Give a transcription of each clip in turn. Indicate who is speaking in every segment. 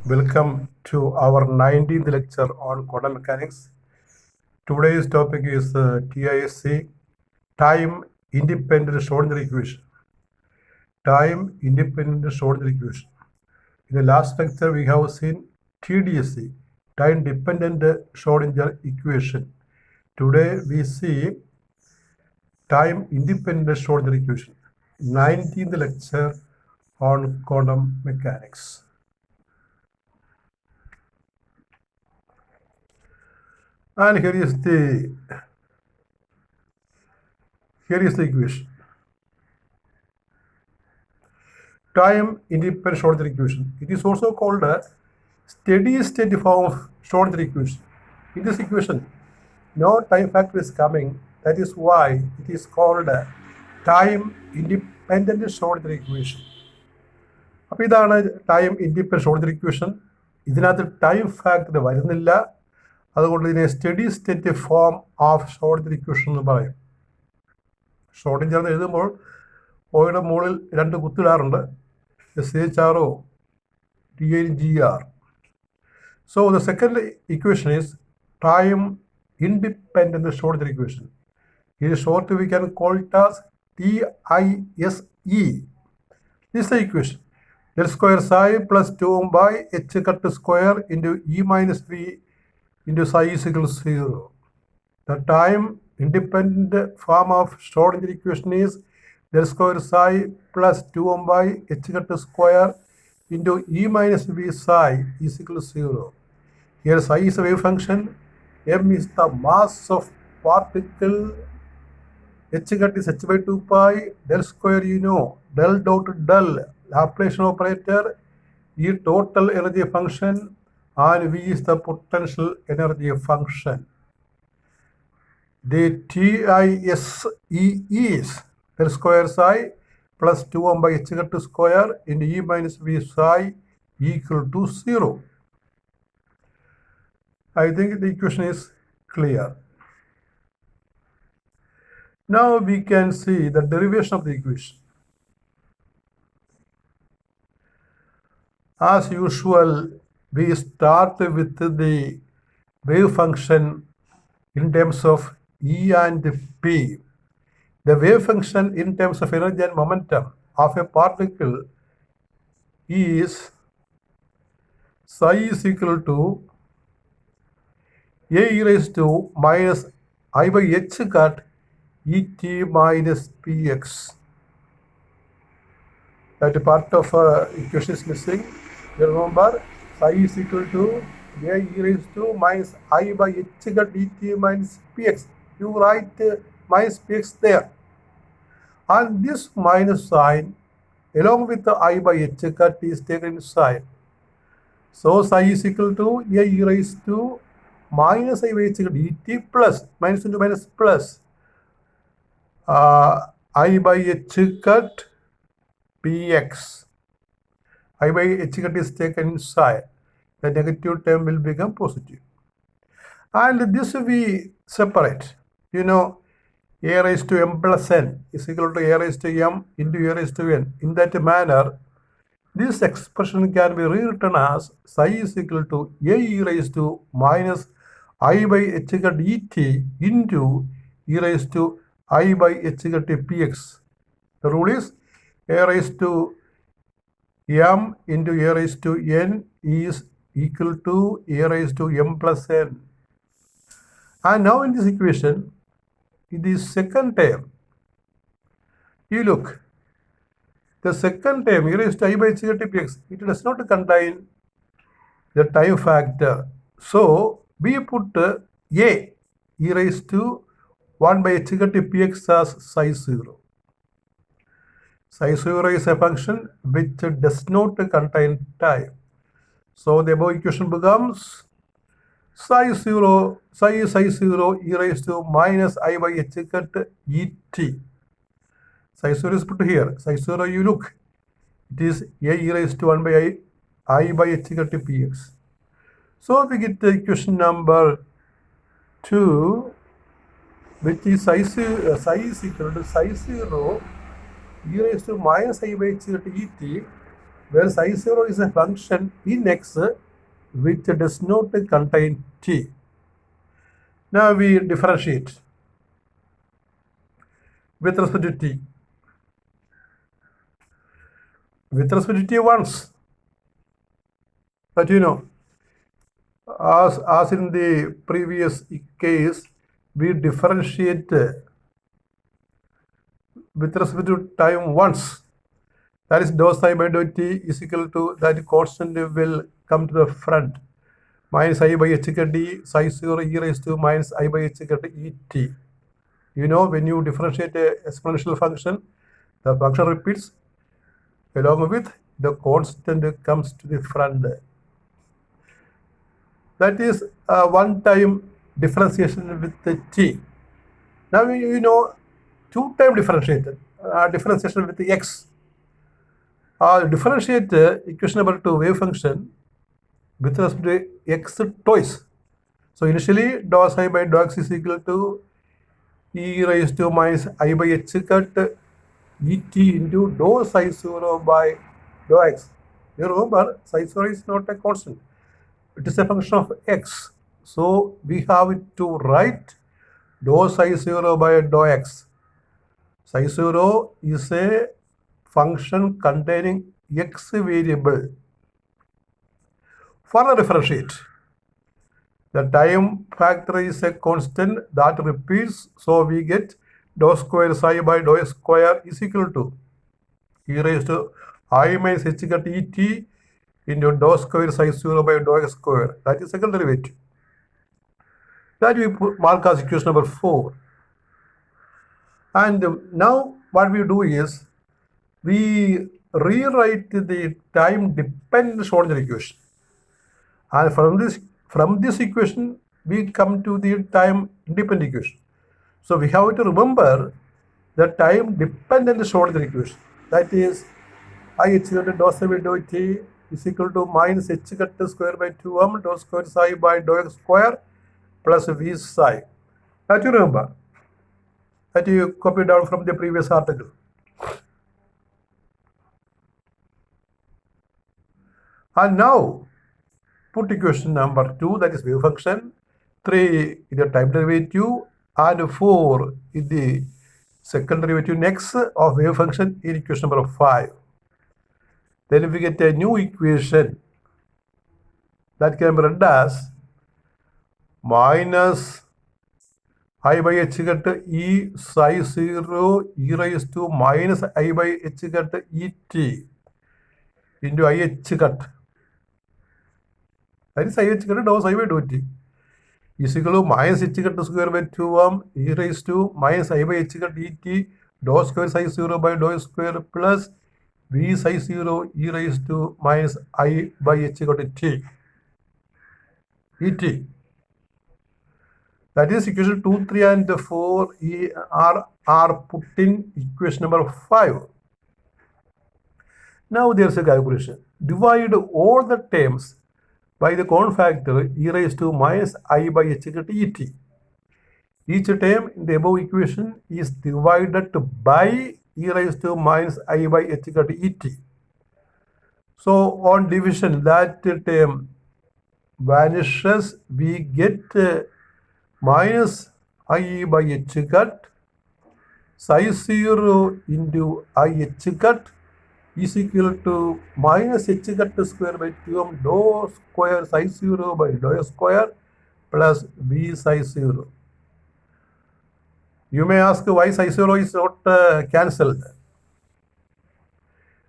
Speaker 1: Welcome to our 19th lecture on quantum mechanics. Today's topic is TISC, time independent Schrodinger equation. Time independent Schrodinger equation. In the last lecture, we have seen TDSC, time dependent Schrodinger equation. Today, we see time independent Schrodinger equation. 19th lecture on quantum mechanics. And here is the equation. Time independent Schrodinger equation. It is also called a steady state form of Schrodinger equation. In this equation, no time factor is coming. That is why it is called a time independent Schrodinger equation. അപ്പോൾ ഇതാണ് time independent Schrödinger equation. ഇതിനകത്ത് time factor വരുന്നില്ല, അതുകൊണ്ട് ഇതിനെ steady state form of Schrödinger equation എന്ന് പറയും. Schrödinger എന്ന് എഴുതുമ്പോൾ ഓയുടെ മുകളിൽ രണ്ട് കുത്തിടാറുണ്ട്, SHRO, TIGR. So the second equation is time independent Schrodinger equation. In short, we can call it as TISE. This is the equation. Del square psi plus 2 by h cut square into E minus V into psi is equal to 0. The time independent form of Schrodinger equation is del square psi plus 2 by h cut square into E minus V psi is equal to 0. Here psi is a wave function, m is the mass of particle, h cut is h by 2 pi, del square del dot del, Laplacian operator, E total energy function, and V is the potential energy function. The TISE is del square psi plus 2 by h cut square into E minus V psi equal to 0. I think the equation is clear. Now we can see the derivation of the equation. As usual, we start with the wave function in terms of E and P. The wave function in terms of energy and momentum of a particle is psi is equal to a e raised to minus I by h cut et minus px. That part of equation is missing. You remember, psi is equal to a e raised to minus I by h cut et minus px. You write minus px there. And this minus sign along with the I by h cut is taken inside. So psi is equal to a e raised to minus I by h cut et plus minus into minus plus I by h cut px. I by h cut is taken inside. The negative term will become positive. And this we separate. A raised to m plus n is equal to a raised to m into a raised to n. In that manner, this expression can be rewritten as psi is equal to a e raised to minus I by h cut et into e raised to I by h cut px. The rule is a raised to m into a raised to n is equal to a raised to m plus n. And now in this equation, in the second term, you look, the second term, e raised to I by h cut px, it does not contain the time factor. So we put a e raised to 1 by h cut px as psi 0. Psi 0 is a function which does not contain time. So the above equation becomes psi 0 e raised to minus I by h cut et. Psi 0 is put here. Psi 0, you look, it is a e raised to 1 by I by h cut px. So we get the equation number 2, which is psi is equal to psi 0 e raised to minus I by h cut et where psi 0 is a function in x which does not contain t. Now we differentiate with respect to t. With respect to t once, but you know, as in the previous case, we differentiate with respect to time once. That is dou psi by dou t is equal to that constant will come to the front. Minus I by h cut d psi 0 e raised to minus I by h cut e t. You know, when you differentiate a exponential function, the function repeats along with the constant comes to the front. That is a one-time differentiation with the t. Now you know two-time differentiation with the x. Differentiate equation number 2 wave function with respect to x twice. So initially dou psi by dou x is equal to e raised to minus I by h cut et into dou psi 0 by dou x. You remember psi 0 is not a constant. It is a function of x. So we have to write dou psi 0 by dou x. Psi 0 is a function containing x variable. Further differentiate. The time factor is a constant that repeats, so we get dou square psi by dou x square is equal to e raised to I minus h cut et into dou square psi 0 by dou x square. That is second derivative. That we mark as equation number 4. And now what we do is we rewrite the time dependent Schrodinger equation. And from this equation, we come to the time independent equation. So we have to remember the time dependent Schrodinger equation. That is I h cut dou psi by dou t is equal to minus h cut square by 2m dou square psi by dou x square plus v psi. That you remember. That you copy down from the previous article. And now put equation number 2, that is wave function, 3 in the time derivative, and 4 in the second derivative next of wave function in equation number 5. Then we get a new equation that can be read as minus I by h cut e psi 0 e raised to minus I by h cut et into I h cut. That is I h cut dou psi by dou t is equal to minus h cut square by 2m e raised to minus I by h cut et dou square psi 0 by dou square plus v psi 0 e raised to minus I by h cut t et. That is equation 2, 3 and 4 are put in equation number 5. Now there is a calculation. Divide all the terms by the common factor e raised to minus I by h cut et. Each term in the above equation is divided by e raised to minus I by h cut et. So on division, that term vanishes. We get minus I by h cut psi 0 into I h cut is equal to minus h cut square by 2m dou square psi 0 by dou square plus v psi 0. You may ask why psi 0 is not cancelled.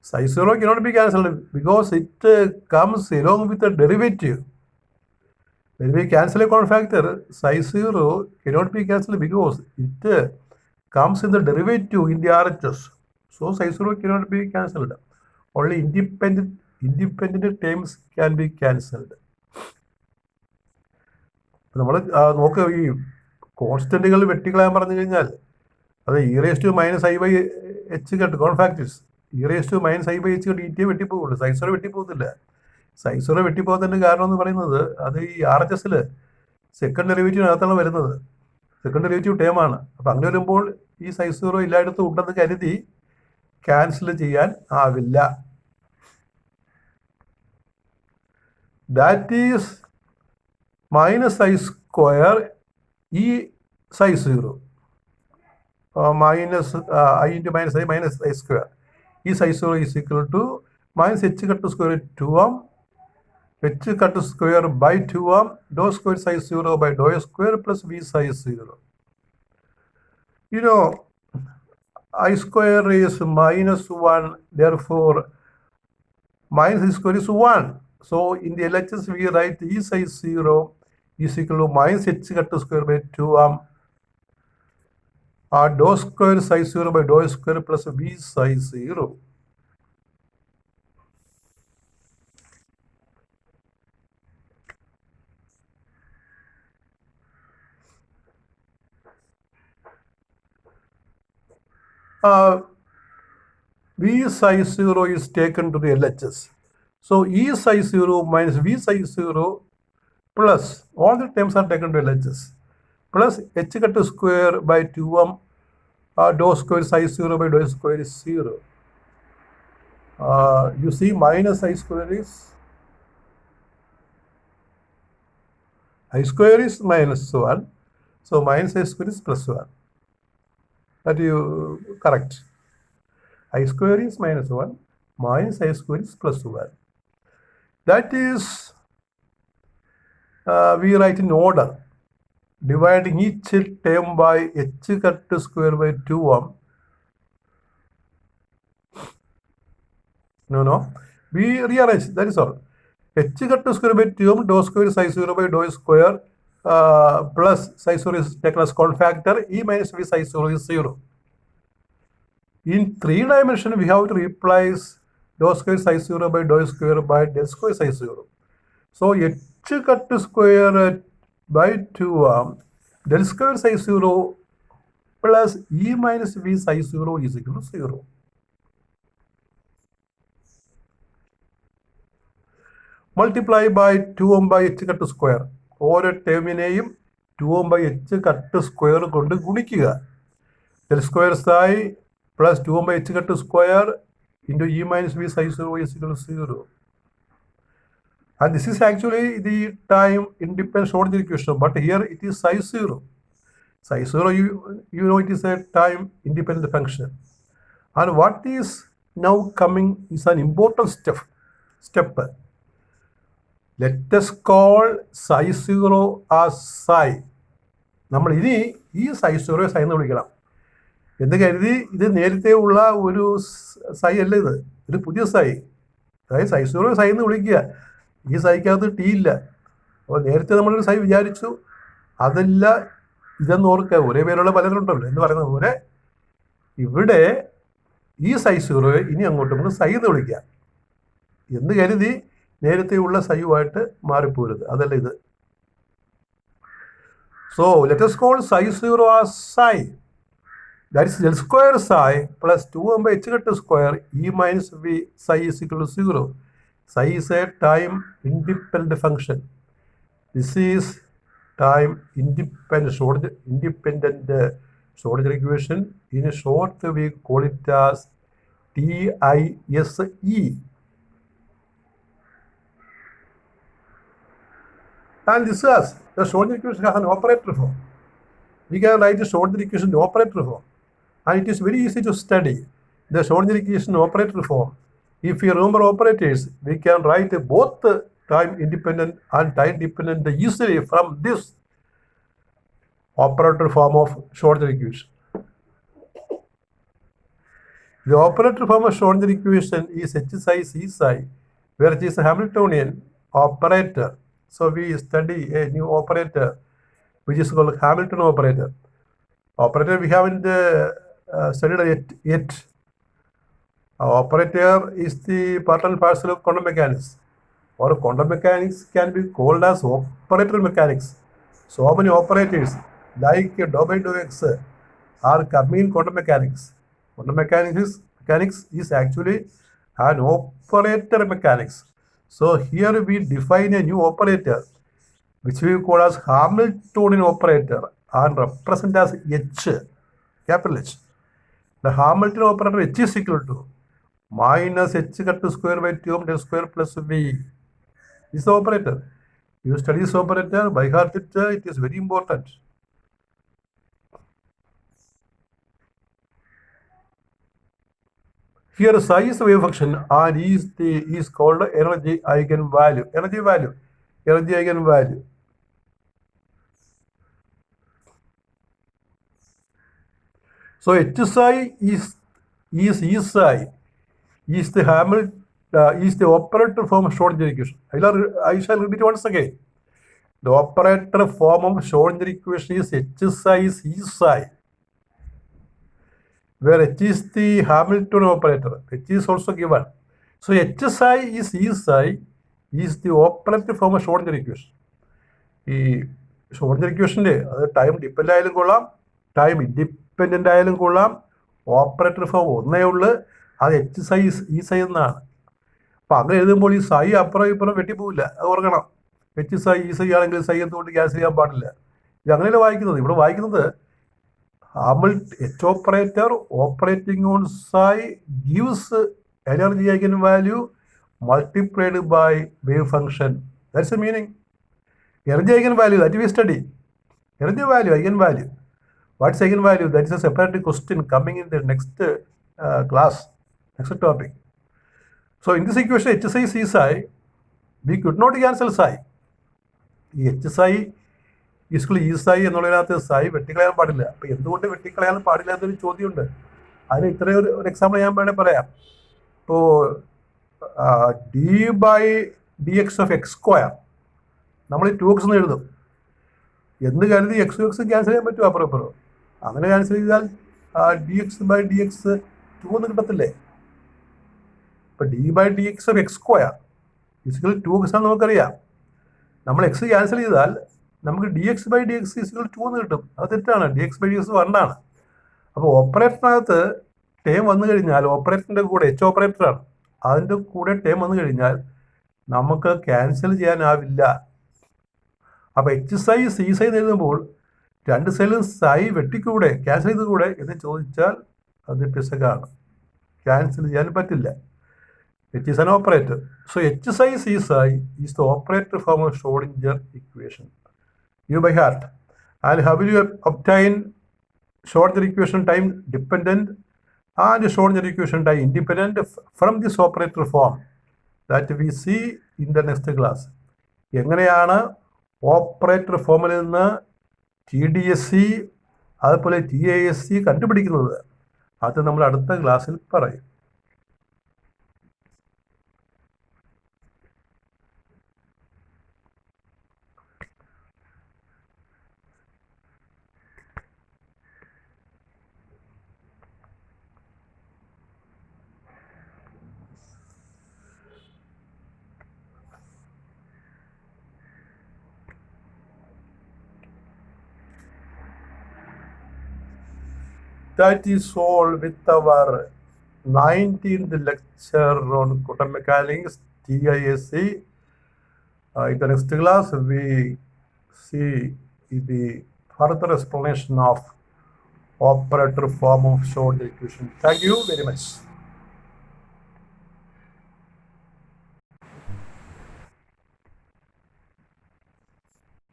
Speaker 1: Psi 0 cannot be cancelled because it comes along with the derivative. When we cancel a common factor, psi 0 cannot be cancelled because it comes in the derivative in the RHS. So psi 0 cannot be cancelled. Only independent terms can be cancelled. നമ്മൾ നോക്കുക, ഈ കോൺസ്റ്റന്റുകൾ വെട്ടിക്കളയാൻ പറഞ്ഞു കഴിഞ്ഞാൽ അത് e raise to minus i by h cut con factors e raise to minus i by h cut e t വെട്ടിപ്പോകുള്ളൂ. Psi 0 വെട്ടിപ്പോകത്തില്ല. Psi 0 വെട്ടിപ്പോകുന്നതിൻ്റെ കാരണം എന്ന് പറയുന്നത് അത് ഈ ആർ എച്ച് എസിൽ സെക്കൻഡ് ഡെറിവേറ്റീവിനകത്താണ് വരുന്നത്. സെക്കൻഡ് ഡെറിവേറ്റീവ് ടേമാണ്. അപ്പം അങ്ങനെ വരുമ്പോൾ ഈ സൈ 0 എല്ലായിടത്തും ഉണ്ടെന്ന് കരുതി ക്യാൻസൽ ചെയ്യാൻ ആവില്ല. that is minus I square E psi 0 minus I into minus I square. E psi 0 is equal to minus h cut to square 2m h cut to square by 2m dou square psi 0 by dou square plus v psi 0. You know, I square is minus 1, therefore minus I square is 1. So in the LHS we write E psi 0 is equal to minus h cut to square by 2m dou square psi 0 by dou square plus v psi 0. V psi 0 is taken to the LHS. So E psi 0 minus V psi 0 plus all the terms are taken to LHS plus h cut to square by 2m dou square psi 0 by dou square is 0. You see minus I square is minus 1. So minus I square is plus 1. That you correct. I square is minus 1, minus I square is plus 1. That is, we write in order, dividing each term by h cut to square by 2m. No. We rearrange, that is all. H cut to square by 2m dou square psi 0 by dou square plus psi 0 is taken as cofactor, E minus V psi 0 is 0. In 3 dimension, we have to replace dou square psi 0 by dou square by del square psi 0. So h cut to square by 2m del square psi 0 plus E minus V psi 0 is equal to 0. Multiply by 2m by h cut to square. ഓരോ ടേമിനെയും 2m by h cut to square കൊണ്ട് ഗുണിക്കുക. del square psi plus 2m by h cut to square into E minus V psi 0 is equal to 0. And this is actually the time independent Schrodinger equation, but here it is psi 0. Psi 0, you know it is a time independent function. And what is now coming is an important step. Let us call psi 0 as psi. നമ്മൾ ഇനി ഈ psi 0 psi എന്ന് വിളിക്കണം. എന്ന് കരുതി ഇത് നേരത്തെ ഉള്ള ഒരു സൈ അല്ല, ഇത് പുതിയ സൈ, അതായത് സൈ 0 സൈ എന്ന് വിളിക്കുക. ഈ സൈക്കകത്ത് ടി ഇല്ല. അപ്പോൾ നേരത്തെ നമ്മളൊരു സൈ വിചാരിച്ചു, അതല്ല ഇതെന്ന് ഓർക്കുക. ഒരേ പേരുള്ള പലരുണ്ടല്ലോ എന്ന് പറയുന്നത് പോലെ ഇവിടെ ഈ സൈ 0 ഇനി അങ്ങോട്ട് നമുക്ക് സൈ എന്ന് വിളിക്കാം എന്ന് കരുതി നേരത്തെയുള്ള സൈയുമായിട്ട് മാറിപ്പോരുത്, അതല്ല ഇത്. So let us call psi 0 as psi. That is del square psi plus 2m by h cut to square E minus V psi is equal to 0. Psi is a time independent function. This is time independent Schrodinger equation. In short, we call it as TISE. And this is the Schrodinger equation has an operator form. We can write the Schrodinger equation in operator form. And it is very easy to study the Schrodinger equation operator form. If you remember operators, we can write both time independent and time dependent easily from this operator form of Schrodinger equation. The operator form of Schrodinger equation is H psi C psi, where it is a Hamiltonian operator. So we study a new operator which is called Hamilton operator. Operator we haven't studied yet. Operator is the part and parcel of quantum mechanics, or quantum mechanics can be called as operator mechanics. So many operators like dou by dou x are coming in quantum mechanics. Quantum mechanics is actually an operator mechanics. So here we define a new operator which we call as Hamiltonian operator and represent as H, capital H. The Hamiltonian operator H is equal to minus h cut to square by 2m del square plus v. This is the operator. You study this operator, by heart it is very important. Here psi is the wave function and is called energy eigenvalue. Energy eigenvalue. So H psi is E psi is the is the operator form of Schrodinger equation. I shall repeat it once again. The operator form of Schrodinger equation is H psi is E psi, where H is the Hamilton operator. H is also given. So H psi is E psi is the operator form of Schrodinger equation. ഈ Schrödinger ഇക്വേഷൻ്റെ അത് time depend ആയാലും കൊള്ളാം, time independent ആയാലും കൊള്ളാം, operator form ഒന്നേ ഉള്ളു, അത് H psi E psi എന്നാണ്. അപ്പം അങ്ങനെ എഴുതുമ്പോൾ ഈ സൈ അപ്പുറം ഇപ്പുറം വെട്ടിപ്പോവില്ല, അത് ഓർക്കണം. H psi E psi ആണെങ്കിൽ സൈ എന്തുകൊണ്ട് ക്യാൻസൽ ചെയ്യാൻ പാടില്ല. ഇത് അങ്ങനെയല്ല വായിക്കുന്നത്. ഇവിടെ വായിക്കുന്നത് H operator operating on psi gives energy eigenvalue multiplied by wave function. That's the meaning. Energy eigenvalue, that we study. Energy value, eigenvalue. What's eigenvalue? That is a separate question coming in the next class, next topic. So in this equation, H psi C psi, we could not cancel psi. H psi is equal to E psi എന്നുള്ളതിനകത്ത് psi വെട്ടിക്കളയാൻ പാടില്ല. അപ്പോൾ എന്തുകൊണ്ട് വെട്ടിക്കളയാൻ പാടില്ല എന്നൊരു ചോദ്യമുണ്ട്. അതിന് ഇത്രയും ഒരു example ഞാൻ വേണേൽ പറയാം. ഇപ്പോൾ d/dx of x സ്ക്വയർ നമ്മൾ 2x എന്ന് എഴുതും. എന്ന് കരുതി x ക്യാൻസൽ ചെയ്യാൻ പറ്റുമോ അപ്പുറം ഇപ്പുറം? അങ്ങനെ ക്യാൻസൽ ചെയ്താൽ dx/dx 2 എന്ന് കിട്ടത്തില്ലേ? ഇപ്പം d/dx of x square is equal 2x ആണെന്ന് നമുക്കറിയാം. നമ്മൾ x ക്യാൻസൽ ചെയ്താൽ നമുക്ക് dx/dx ഇസിക്കൽ 2 എന്ന് കിട്ടും. അത് തെറ്റാണ്. dx/dx 1 ആണ്. അപ്പോൾ ഓപ്പറേറ്ററിനകത്ത് ടേം വന്നു കഴിഞ്ഞാൽ, ഓപ്പറേറ്ററിൻ്റെ കൂടെ H ഓപ്പറേറ്ററാണ്, അതിൻ്റെ കൂടെ ടേം വന്നു കഴിഞ്ഞാൽ നമുക്ക് ക്യാൻസൽ ചെയ്യാനാവില്ല. അപ്പോൾ H psi C psi എന്ന് എഴുതുമ്പോൾ രണ്ട് സൈഡിലും psi വെട്ടിക്കൂടെ, ക്യാൻസൽ ചെയ്തുകൂടെ എന്ന് ചോദിച്ചാൽ അത് പിശകാണ്, ക്യാൻസൽ ചെയ്യാൻ പറ്റില്ല. It is an operator. So H psi C psi is the operator form of Schrodinger equation. You by heart. And how will you obtain Schrodinger equation time dependent and Schrodinger equation time independent from this operator form? That we see in the next class. എങ്ങനെയാണ് operator ഫോമിൽ നിന്ന് TDSC അതുപോലെ TASC കണ്ടുപിടിക്കുന്നത്, അത് നമ്മൾ അടുത്ത ക്ലാസ്സിൽ പറയും. That is all with our 19th lecture on quantum mechanics, TISC. In the next class, we see the further explanation of operator form of Schrodinger equation. Thank you very much.